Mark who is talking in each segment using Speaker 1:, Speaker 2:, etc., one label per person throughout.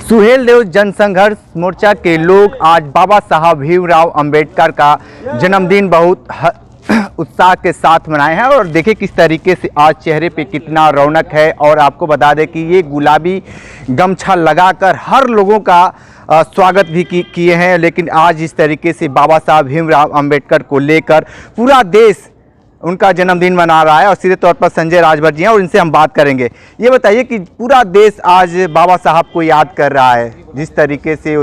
Speaker 1: सुहेलदेव जनसंघर्ष मोर्चा के लोग आज बाबा साहब भीमराव अंबेडकर का जन्मदिन बहुत उत्साह के साथ मनाए हैं। और देखिए किस तरीके से आज चेहरे पे कितना रौनक है। और आपको बता दें कि ये गुलाबी गमछा लगाकर हर लोगों का स्वागत भी किए हैं। लेकिन आज इस तरीके से बाबा साहब भीमराव अंबेडकर को लेकर पूरा देश उनका जन्मदिन मना रहा है। और सीधे तौर पर संजय राजभर जी हैं और इनसे हम बात करेंगे। ये बताइए कि पूरा देश आज बाबा साहब को याद कर रहा है, जिस तरीके से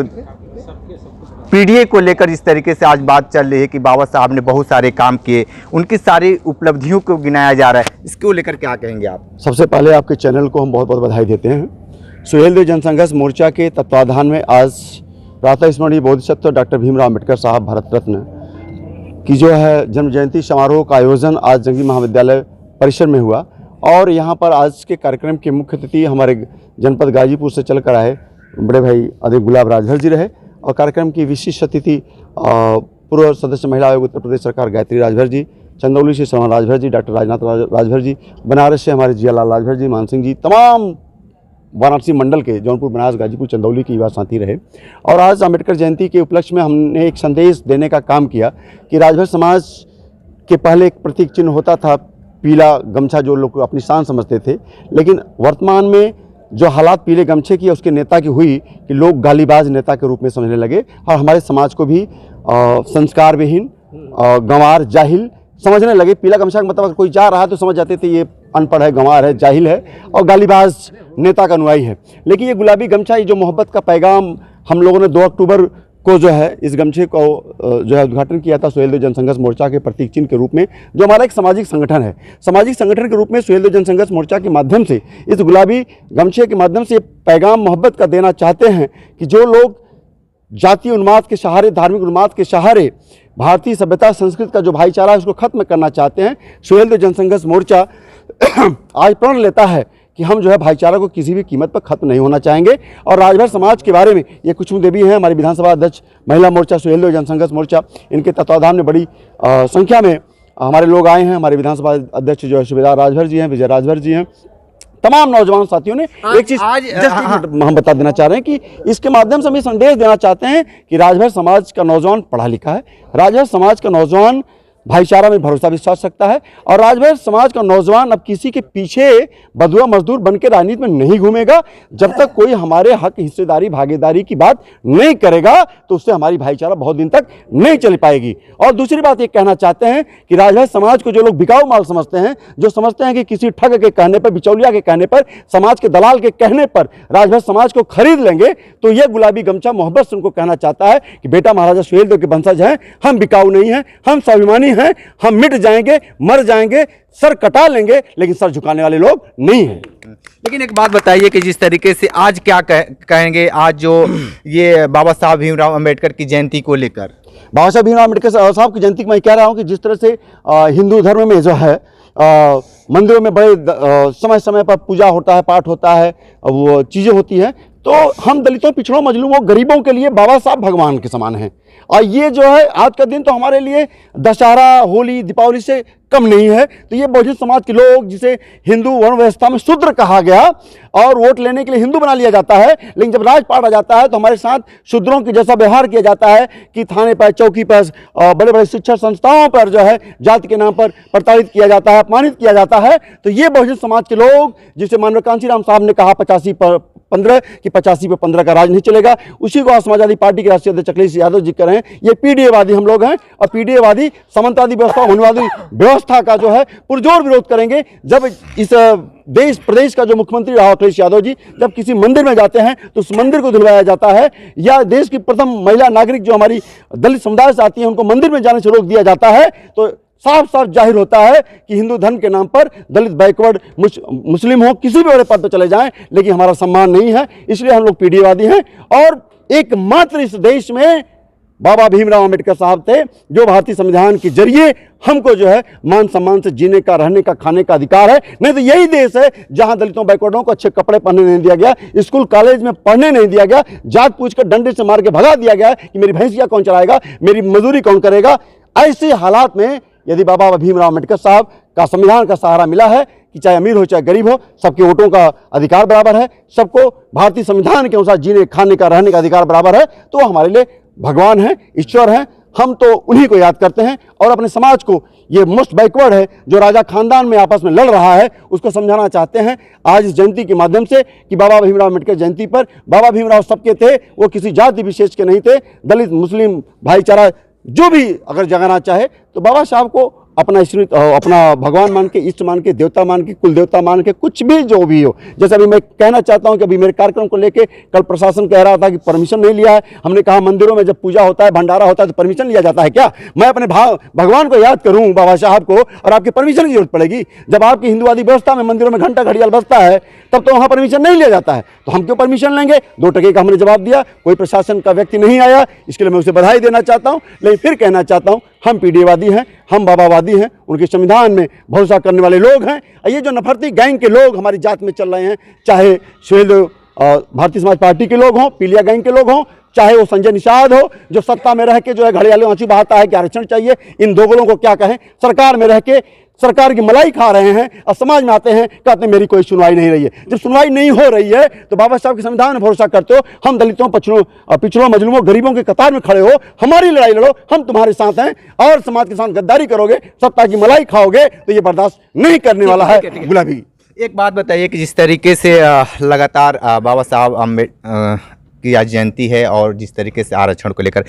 Speaker 1: पीडीए को लेकर जिस तरीके से आज बात चल रही है कि बाबा साहब ने बहुत सारे काम किए, उनकी सारी उपलब्धियों को गिनाया जा रहा है, इसको लेकर क्या कहेंगे आप?
Speaker 2: सबसे पहले आपके चैनल को हम बहुत बहुत बधाई देते हैं। सुहेलदेव जनसंघर्ष मोर्चा के तत्वाधान में आज प्रातः स्मरणीय बोधिसत्व डॉक्टर भीमराव अम्बेडकर साहब भारत रत्न की जो है जन्म जयंती समारोह का आयोजन आज जंगी महाविद्यालय परिसर में हुआ। और यहाँ पर आज के कार्यक्रम के मुख्य अतिथि हमारे जनपद गाजीपुर से चलकर आए बड़े भाई अदय गुलाब राजभर जी रहे। और कार्यक्रम की विशिष्ट अतिथि पूर्व सदस्य महिला आयोग उत्तर प्रदेश सरकार गायत्री राजभर जी, चंदौली से श्रवण राजभर जी, डॉक्टर राजनाथ राजभर जी, बनारस से हमारे जियालाल राजभर जी, मान सिंह जी, तमाम वाराणसी मंडल के जौनपुर, बनारस, गाजीपुर, चंदौली के युवा साथी रहे। और आज अम्बेडकर जयंती के उपलक्ष्य में हमने एक संदेश देने का काम किया कि राजभर समाज के पहले एक प्रतीक चिन्ह होता था पीला गमछा, जो लोग अपनी शान समझते थे। लेकिन वर्तमान में जो हालात पीले गमछे की उसके नेता की हुई कि लोग गालीबाज नेता के रूप में समझने लगे और हमारे समाज को भी संस्कार विहीन, गंवार, जाहिल समझने लगे। पीला गमछा का मतलब कोई जा रहा है तो समझ जाते थे ये अनपढ़ है, गंवार है, जाहिल है और गालीबाज नेता का अनुयायी है। लेकिन ये गुलाबी गमछा, ये जो मोहब्बत का पैगाम हम लोगों ने 2 अक्टूबर को जो है इस गमछे को जो है उद्घाटन किया था सुहेलदेव जनसंघर्ष मोर्चा के प्रतीक चिन्ह के रूप में, जो हमारा एक सामाजिक संगठन है। सामाजिक संगठन के रूप में सुहेलदेव जनसंघर्ष मोर्चा के माध्यम से इस गुलाबी गमछे के माध्यम से पैगाम मोहब्बत का देना चाहते हैं कि जो लोग जातीय उन्माद के सहारे, धार्मिक उन्माद के सहारे भारतीय सभ्यता संस्कृति का जो भाईचारा है उसको खत्म करना चाहते हैं, सुहेलदेव जनसंघर्ष मोर्चा आज प्रण लेता है कि हम जो है भाईचारा को किसी भी कीमत पर खत्म नहीं होना चाहेंगे। और राजभर समाज के बारे में ये कुछ देवी हैं हमारी विधानसभा अध्यक्ष महिला मोर्चा सुहेलदेव जनसंघर्ष मोर्चा, इनके तत्वाधान में बड़ी संख्या में हमारे लोग आए हैं। हमारे विधानसभा अध्यक्ष जो है सुबेदार राजभर जी हैं, विजय राजभर जी हैं, तमाम नौजवान साथियों ने एक चीज आज हम बता देना चाह रहे हैं कि इसके माध्यम से हम ये संदेश देना चाहते हैं कि राजभर समाज का नौजवान पढ़ा लिखा है, राजभर समाज का नौजवान भाईचारा में भरोसा विश्वास रखता है और राजभर समाज का नौजवान अब किसी के पीछे बदुआ मजदूर बन के राजनीति में नहीं घूमेगा। जब तक कोई हमारे हक, हिस्सेदारी, भागीदारी की बात नहीं करेगा तो उससे हमारी भाईचारा बहुत दिन तक नहीं चल पाएगी। और दूसरी बात ये कहना चाहते हैं कि राजभर समाज को जो लोग बिकाऊ माल समझते हैं, जो समझते हैं कि किसी ठग के कहने पर, बिचौलिया के कहने पर, समाज के दलाल के कहने पर राजभर समाज को खरीद लेंगे, तो यह गुलाबी गमछा मोहब्बत से उनको कहना चाहता है कि बेटा महाराजा सुहेलदेव के वंशज हैं, हम बिकाऊ नहीं हैं, हम स्वाभिमानी हैं, हम मिट जाएंगे, मर जाएंगे, सर कटा लेंगे, लेकिन सर झुकाने वाले लोग नहीं हैं।
Speaker 1: लेकिन एक बात बताइए कि जिस तरीके से आज क्या कहेंगे आज जो ये बाबा साहब भीमराव अंबेडकर की जयंती को लेकर?
Speaker 2: बाबा साहब भीमराव अम्बेडकर साहब की जयंती मैं कह रहा हूँ कि जिस तरह से हिंदू धर्म में जो है मंदिरों में बड़े समय समय पर पूजा होता है, पाठ होता है, वो चीज़ें होती हैं, तो हम दलितों, पिछड़ों, मजलूमों, गरीबों के लिए बाबा साहब भगवान के समान हैं। और ये जो है आज का दिन तो हमारे लिए दशहरा, होली, दीपावली से कम नहीं है। तो ये बहुजन समाज के लोग, जिसे हिंदू वर्ण व्यवस्था में शूद्र कहा गया और वोट लेने के लिए हिंदू बना लिया जाता है, लेकिन जब राजपाट आ जाता है तो हमारे साथ शूद्रों के जैसा व्यवहार किया जाता है कि थाने पर, चौकी पर, बड़े बड़े शिक्षा संस्थाओं पर जो है जाति के नाम पर प्रताड़ित किया जाता है, अपमानित किया जाता है। तो ये बहुजन समाज के लोग, जिसे माननीय कांशीराम साहब ने कहा 85 पर 15 कि 85 पे 15 का राज नहीं चलेगा, उसी को समाजवादी पार्टी के राष्ट्रीय अध्यक्ष अखिलेश यादव जी कर रहे हैं। ये पीडीएवादी हम लोग हैं और पीडीएवादी सामंतवादी व्यवस्था, हुनवादी व्यवस्था का जो है पुरजोर विरोध करेंगे। जब इस देश प्रदेश का जो मुख्यमंत्री रहा अखिलेश यादव जी, जब किसी मंदिर में जाते हैं तो उस मंदिर को धुलवाया जाता है, या देश की प्रथम महिला नागरिक जो हमारी दलित समुदाय से आती है उनको मंदिर में जाने से रोक दिया जाता है, तो साफ साफ जाहिर होता है कि हिंदू धर्म के नाम पर दलित, बैकवर्ड, मुस्लिम हो, किसी भी बड़े पद पर चले जाएं, लेकिन हमारा सम्मान नहीं है। इसलिए हम लोग पीडीएवादी हैं। और एकमात्र इस देश में बाबा भीमराव अम्बेडकर साहब थे जो भारतीय संविधान के जरिए हमको जो है मान सम्मान से जीने का, रहने का, खाने का अधिकार है। नहीं तो यही देश है जहां दलितों, बैकवर्डों को अच्छे कपड़े पहनने नहीं दिया गया, स्कूल कॉलेज में पढ़ने नहीं दिया गया, जात पूछकर डंडे से मार के भगा दिया गया कि मेरी भैंसिया कौन चलाएगा, मेरी मजदूरी कौन करेगा। ऐसे हालात में यदि बाबा भीमराव अम्बेडकर साहब का संविधान का सहारा मिला है कि चाहे अमीर हो चाहे गरीब हो, सबके वोटों का अधिकार बराबर है, सबको भारतीय संविधान के अनुसार जीने खाने का रहने का अधिकार बराबर है, तो वो हमारे लिए भगवान है, ईश्वर है। हम तो उन्हीं को याद करते हैं और अपने समाज को, ये मोस्ट बैकवर्ड है जो राजा खानदान में आपस में लड़ रहा है, उसको समझाना चाहते हैं आज इस जयंती के माध्यम से कि बाबा भीमराव अम्बेडकर जयंती पर बाबा भीमराव सबके थे, वो किसी जाति विशेष के नहीं थे। दलित मुस्लिम भाईचारा जो भी अगर जगाना चाहे तो बाबा साहब को अपना अपना भगवान मान के, इष्ट मान के, देवता मान के, कुल देवता मान के, कुछ भी जो भी हो। जैसे अभी मैं कहना चाहता हूं कि अभी मेरे कार्यक्रम को लेके कल प्रशासन कह रहा था कि परमिशन नहीं लिया है। हमने कहा मंदिरों में जब पूजा होता है, भंडारा होता है तो परमिशन लिया जाता है क्या? मैं अपने भगवान को याद करूं, बाबा साहब को, और आपकी परमिशन की जरूरत पड़ेगी? जब आपकी हिंदुवादी व्यवस्था में मंदिरों में घंटा घड़ियाल बजता है तब तो वहाँ परमिशन नहीं लिया जाता है, तो हम क्यों परमिशन लेंगे? 2 टके का हमने जवाब दिया, कोई प्रशासन का व्यक्ति नहीं आया, इसके लिए मैं उसे बधाई देना चाहता हूँ। लेकिन फिर कहना चाहता हूँ, हम पीडीएवादी हैं, हम बाबावादी हैं, उनके संविधान में भरोसा करने वाले लोग हैं। ये जो नफरती गैंग के लोग हमारी जात में चल रहे हैं, चाहे सुहेलदेव भारतीय समाज पार्टी के लोग हों, पीलिया गैंग के लोग हों, चाहे वो संजय निषाद हो जो सत्ता में रह के जो है घड़ियाली आंसू बहाता है कि आरक्षण चाहिए, इन दोगलों को क्या कहें? सरकार में रह के सरकार की मलाई खा रहे हैं और समाज में आते हैं, कहते हैं मेरी कोई सुनवाई नहीं रही है। जब सुनवाई नहीं हो रही है तो बाबा साहब के संविधान में भरोसा करते हो, हम दलितों, पिछड़ों, मजलूमों, गरीबों के कतार में खड़े हो, हमारी लड़ाई लड़ो, हम तुम्हारे साथ हैं। और समाज के साथ गद्दारी करोगे, सत्ता की मलाई खाओगे तो ये बर्दाश्त नहीं करने वाला है गुलाबी।
Speaker 1: एक बात बताइए कि जिस तरीके से लगातार बाबा साहब की आज जयंती है और जिस तरीके से आरक्षण को लेकर,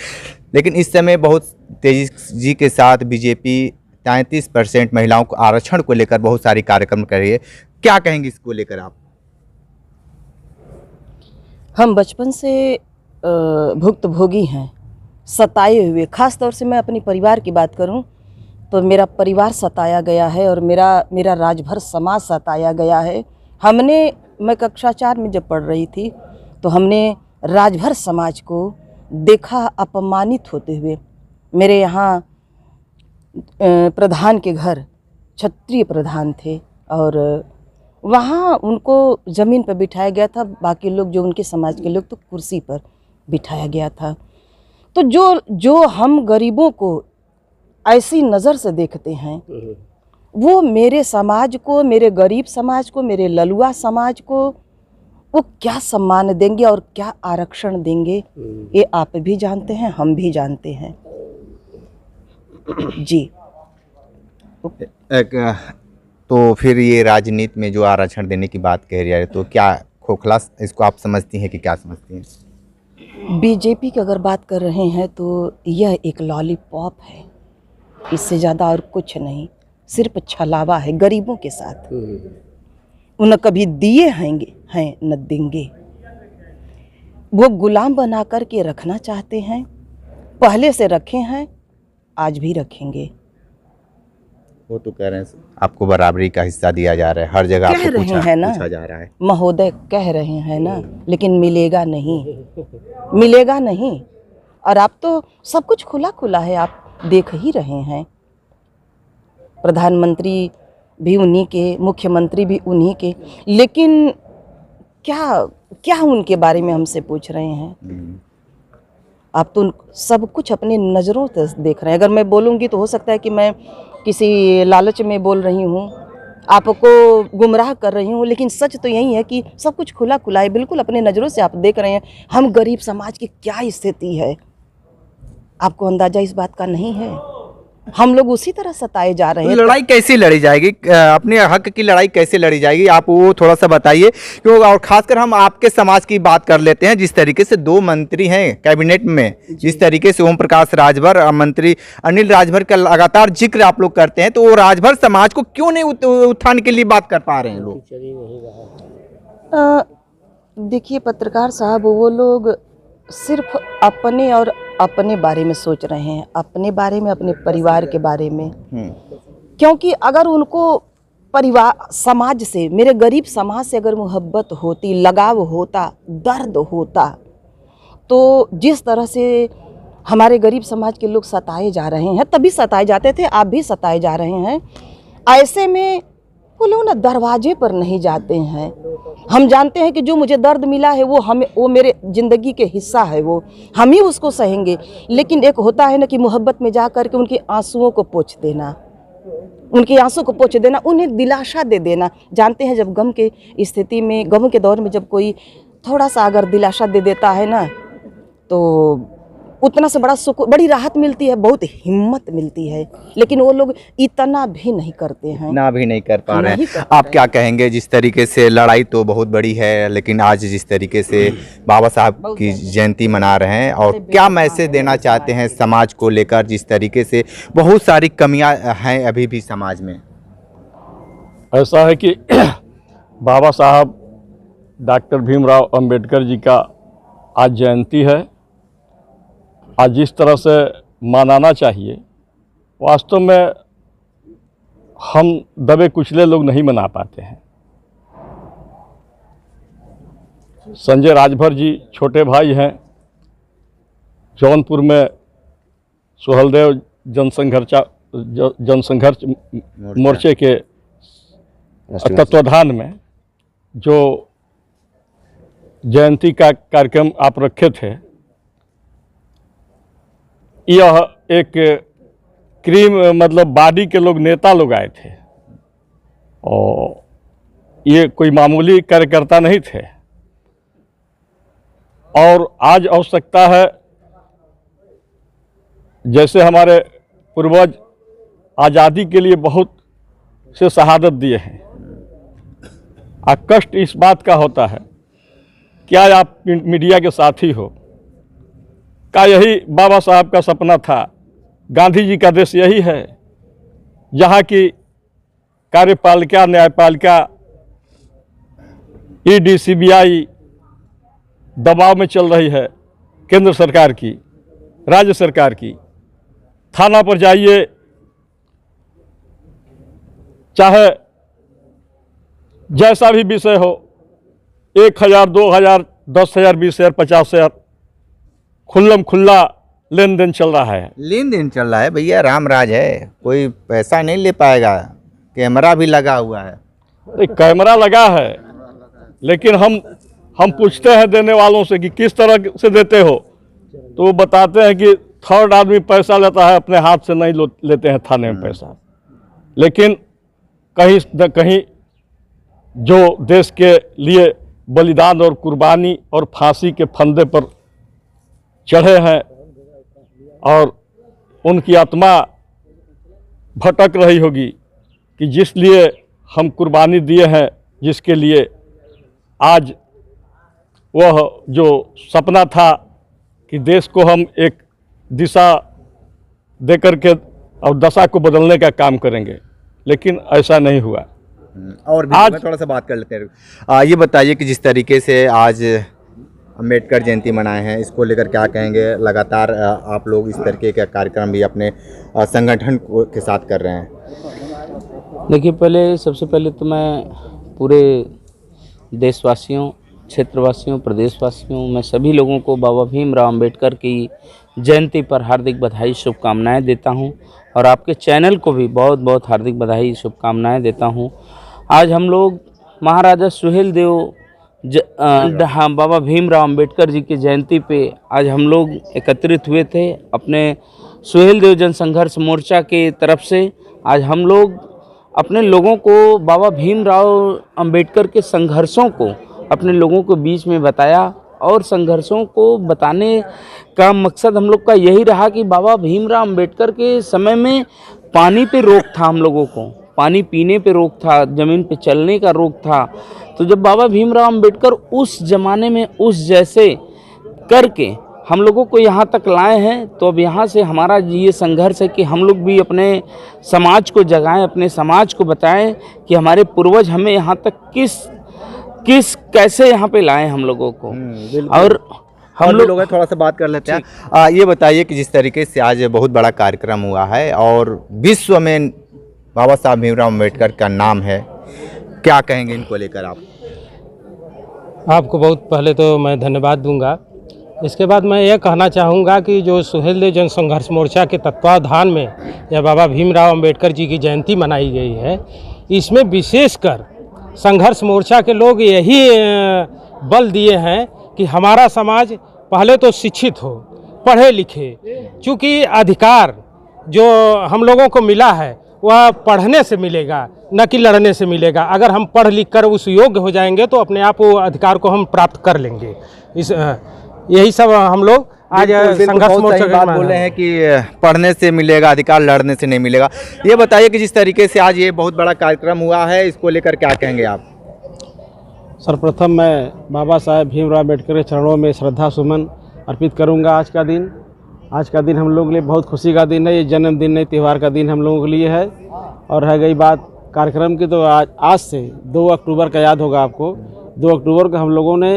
Speaker 1: लेकिन इस समय बहुत तेजी के साथ बीजेपी 33% महिलाओं को आरक्षण को लेकर बहुत सारी कार्यक्रम कर रही है, क्या कहेंगे इसको लेकर आप?
Speaker 3: हम बचपन से भुक्तभोगी हैं, सताए हुए। ख़ास तौर से मैं अपने परिवार की बात करूं तो मेरा परिवार सताया गया है और मेरा राजभर समाज सताया गया है। मैं कक्षा 4 में जब पढ़ रही थी तो हमने राजभर समाज को देखा अपमानित होते हुए। मेरे यहाँ प्रधान के घर क्षत्रिय प्रधान थे और वहाँ उनको ज़मीन पर बिठाया गया था, बाकी लोग जो उनके समाज के लोग तो कुर्सी पर बिठाया गया था। तो जो हम गरीबों को ऐसी नज़र से देखते हैं, वो मेरे समाज को, मेरे गरीब समाज को, मेरे ललुआ समाज को वो क्या सम्मान देंगे और क्या आरक्षण देंगे, ये आप भी जानते हैं, हम भी जानते हैं जी।
Speaker 1: तो फिर ये राजनीति में जो आरक्षण देने की बात कह रही है, तो क्या खोखला इसको आप समझती हैं कि क्या समझती हैं?
Speaker 3: बीजेपी की अगर बात कर रहे हैं तो यह एक लॉलीपॉप है, इससे ज़्यादा और कुछ नहीं, सिर्फ छलावा है गरीबों के साथ। उन्हें कभी दिए हैं न देंगे। वो गुलाम बना कर के रखना चाहते हैं, पहले से रखे हैं, आज भी रखेंगे।
Speaker 1: वो तो कह रहे हैं आपको बराबरी का हिस्सा दिया जा रहा है, हर जगह आपको पूछा जा रहा है।
Speaker 3: महोदय कह रहे हैं ना, लेकिन मिलेगा नहीं। और आप तो सब कुछ खुला खुला है, आप देख ही रहे हैं। प्रधानमंत्री भी उन्हीं के, मुख्यमंत्री भी उन्हीं के, लेकिन क्या उनके बारे में हमसे पूछ रहे हैं? आप तो सब कुछ अपनी नज़रों से देख रहे हैं। अगर मैं बोलूँगी तो हो सकता है कि मैं किसी लालच में बोल रही हूँ, आपको गुमराह कर रही हूँ, लेकिन सच तो यही है कि सब कुछ खुला खुला है, बिल्कुल अपने नज़रों से आप देख रहे हैं। हम गरीब समाज की क्या स्थिति है, आपको अंदाज़ा इस बात का नहीं है। हम लोग उसी तरह सताए जा रहे हैं।
Speaker 1: लड़ाई कैसे लड़ी जाएगी, अपने हक की लड़ाई कैसे लड़ी जाएगी, आप वो थोड़ा सा बताइए। क्यों, और खासकर हम आपके समाज की बात कर लेते हैं। जिस तरीके से 2 मंत्री हैं कैबिनेट में, जिस तरीके से ओम प्रकाश राजभर और मंत्री अनिल राजभर का लगातार जिक्र आप लोग करते हैं, तो वो राजभर समाज को क्यों नहीं उत्थान के लिए बात कर पा रहे हैं लोग?
Speaker 3: देखिए पत्रकार साहब, वो लोग सिर्फ अपने और अपने बारे में सोच रहे हैं, अपने बारे में, अपने परिवार के बारे में। क्योंकि अगर उनको परिवार, समाज से, मेरे गरीब समाज से अगर मोहब्बत होती, लगाव होता, दर्द होता, तो जिस तरह से हमारे गरीब समाज के लोग सताए जा रहे हैं, तभी सताए जाते थे, आप भी सताए जा रहे हैं। ऐसे में वो लोग ना दरवाजे पर नहीं जाते हैं। हम जानते हैं कि जो मुझे दर्द मिला है वो मेरे ज़िंदगी के हिस्सा है, वो हम ही उसको सहेंगे। लेकिन एक होता है ना कि मोहब्बत में जा कर के उनके आंसुओं को पोंछ देना, उनके आंसू को पोंछ देना, उन्हें दिलासा दे देना। जानते हैं जब गम के स्थिति में, गम के दौर में जब कोई थोड़ा सा अगर दिलासा दे देता है ना, तो उतना से बड़ा सुकून, बड़ी राहत मिलती है, बहुत हिम्मत मिलती है। लेकिन वो लोग इतना भी नहीं करते हैं,
Speaker 1: ना भी नहीं कर पा रहे
Speaker 3: नहीं
Speaker 1: हैं।
Speaker 3: कर
Speaker 1: आप क्या कहेंगे, जिस तरीके से लड़ाई तो बहुत बड़ी है, लेकिन आज जिस तरीके से बाबा साहब की जयंती मना रहे हैं, और क्या मैसेज देना चाहते हैं समाज को लेकर, जिस तरीके से बहुत सारी कमियां हैं अभी भी समाज में?
Speaker 4: ऐसा है कि बाबा साहब डॉक्टर भीमराव अंबेडकर जी का आज जयंती है। आज जिस तरह से मनाना चाहिए, वास्तव में हम दबे कुचले लोग नहीं मना पाते हैं। संजय राजभर जी छोटे भाई हैं, जौनपुर में सुहलदेव जनसंघर्ष मोर्चे के तत्वाधान में जो जयंती का कार्यक्रम आप रखे थे, यह एक क्रीम मतलब बॉडी के लोग, नेता लोग आए थे, और ये कोई मामूली कार्यकर्ता नहीं थे। और आज आवश्यकता है, जैसे हमारे पूर्वज आज़ादी के लिए बहुत से शहादत दिए हैं, कष्ट इस बात का होता है, क्या आप मीडिया के साथी हो, का यही बाबा साहब का सपना था? गांधी जी का देश यही है, जहाँ की कार्यपालिका, न्यायपालिका, ईडी, सीबीआई दबाव में चल रही है, केंद्र सरकार की, राज्य सरकार की। थाना पर जाइए, चाहे जैसा भी विषय हो, 1000, 2000, 10,000, 20,000, 50,000 खुल्लम खुल्ला लेन देन चल रहा है।
Speaker 1: लेन देन चल रहा है भैया, राम राज है, कोई पैसा नहीं ले पाएगा, कैमरा भी लगा हुआ है।
Speaker 4: कैमरा लगा है, लेकिन हम पूछते हैं देने वालों से कि किस तरह से देते हो, तो वो बताते हैं कि थर्ड आदमी पैसा लेता है, अपने हाथ से नहीं लेते हैं थाने में पैसा। लेकिन कहीं न कहीं जो देश के लिए बलिदान और कुर्बानी और फांसी के फंदे पर चढ़े हैं, और उनकी आत्मा भटक रही होगी कि जिस लिए हम कुर्बानी दिए हैं, जिसके लिए आज वह जो सपना था कि देश को हम एक दिशा दे करके और दशा को बदलने का काम करेंगे, लेकिन ऐसा नहीं हुआ।
Speaker 1: और भी आज थोड़ा सा बात कर लेते हैं। ये बताइए कि जिस तरीके से आज अम्बेडकर जयंती मनाए हैं, इसको लेकर क्या कहेंगे? लगातार आप लोग इस तरीके का कार्यक्रम भी अपने संगठन के साथ कर रहे हैं।
Speaker 5: देखिए, सबसे पहले तो मैं पूरे देशवासियों, क्षेत्रवासियों, प्रदेशवासियों, मैं सभी लोगों को बाबा भीमराव अंबेडकर की जयंती पर हार्दिक बधाई, शुभकामनाएं देता हूं, और आपके चैनल को भी बहुत बहुत हार्दिक बधाई, शुभकामनाएं देता हूं। आज हम लोग महाराजा सुहेलदेव बाबा भीमराव अंबेडकर जी की जयंती पे आज हम लोग एकत्रित हुए थे। अपने सुहेलदेव जनसंघर्ष मोर्चा के तरफ से आज हम लोग अपने लोगों को बाबा भीमराव अंबेडकर के संघर्षों को अपने लोगों के बीच में बताया, और संघर्षों को बताने का मकसद हम लोग का यही रहा कि बाबा भीमराव अंबेडकर के समय में पानी पे रोक था, हम लोगों को पानी पीने पे रोक था, ज़मीन पे चलने का रोक था। तो जब बाबा भीमराव अंबेडकर उस ज़माने में उस जैसे करके हम लोगों को यहाँ तक लाए हैं, तो अब यहाँ से हमारा ये संघर्ष है कि हम लोग भी अपने समाज को जगाएं, अपने समाज को बताएं कि हमारे पूर्वज हमें यहाँ तक कैसे यहाँ पे लाए हम लोगों को। और हम लोग
Speaker 1: थोड़ा सा बात कर लेते हैं। ये बताइए कि जिस तरीके से आज बहुत बड़ा कार्यक्रम हुआ है और विश्व में बाबा साहब भीमराव अम्बेडकर का नाम है, क्या कहेंगे इनको लेकर आप?
Speaker 6: आपको बहुत पहले तो मैं धन्यवाद दूंगा। इसके बाद मैं ये कहना चाहूँगा कि जो सुहेलदेव जनसंघर्ष मोर्चा के तत्वाधान में यह बाबा भीमराव अंबेडकर जी की जयंती मनाई गई है, इसमें विशेषकर संघर्ष मोर्चा के लोग यही बल दिए हैं कि हमारा समाज पहले तो शिक्षित हो, पढ़े लिखे, चूँकि अधिकार जो हम लोगों को मिला है वह पढ़ने से मिलेगा, न कि लड़ने से मिलेगा। अगर हम पढ़ लिख कर उस योग्य हो जाएंगे तो अपने आप वो अधिकार को हम प्राप्त कर लेंगे। इस यही सब हम लोग आज संघर्ष मोर्चा
Speaker 1: सही बात बोल रहे हैं कि पढ़ने से मिलेगा अधिकार, लड़ने से नहीं मिलेगा। ये बताइए कि जिस तरीके से आज ये बहुत बड़ा कार्यक्रम हुआ है, इसको लेकर क्या कहेंगे आप?
Speaker 7: सर्वप्रथम मैं बाबा साहेब भीमराव अम्बेडकर के चरणों में श्रद्धा सुमन अर्पित करूंगा। आज का दिन हम लोगों के लिए बहुत खुशी का दिन है। ये जन्मदिन नहीं, त्यौहार का दिन हम लोगों के लिए है। और रह गई बात कार्यक्रम की, तो आज से 2 अक्टूबर का याद होगा आपको। 2 अक्टूबर को हम लोगों ने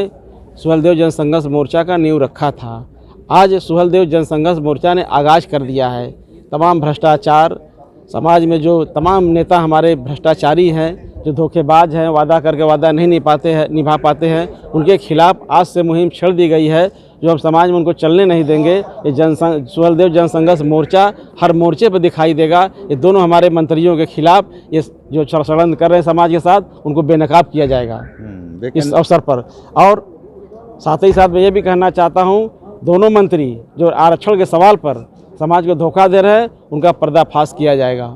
Speaker 7: सुहेलदेव जनसंघर्ष मोर्चा का नींव रखा था। आज सुहेलदेव जनसंघर्ष मोर्चा ने आगाज कर दिया है। तमाम भ्रष्टाचार, समाज में जो तमाम नेता हमारे भ्रष्टाचारी हैं, जो धोखेबाज हैं, वादा करके वादा नहीं निभा पाते हैं, उनके खिलाफ आज से मुहिम छेड़ दी गई है। जो हम समाज में उनको चलने नहीं देंगे। ये सुहेलदेव जनसंघर्ष मोर्चा हर मोर्चे पर दिखाई देगा। ये दोनों हमारे मंत्रियों के खिलाफ ये जो षड्यंत्र कर रहे हैं समाज के साथ, उनको बेनकाब किया जाएगा इस अवसर पर। और साथ ही साथ मैं ये भी कहना चाहता हूँ, दोनों मंत्री जो आरक्षण के सवाल पर समाज को धोखा दे रहे हैं, उनका पर्दाफाश किया जाएगा।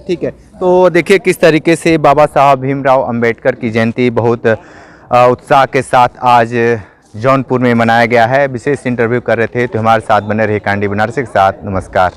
Speaker 1: ठीक है, तो देखिए किस तरीके से बाबा साहब भीमराव अंबेडकर की जयंती बहुत उत्साह के साथ आज जौनपुर में मनाया गया है। विशेष इंटरव्यू कर रहे थे, तो हमारे साथ बने रहे कांडी बनारस के साथ। नमस्कार।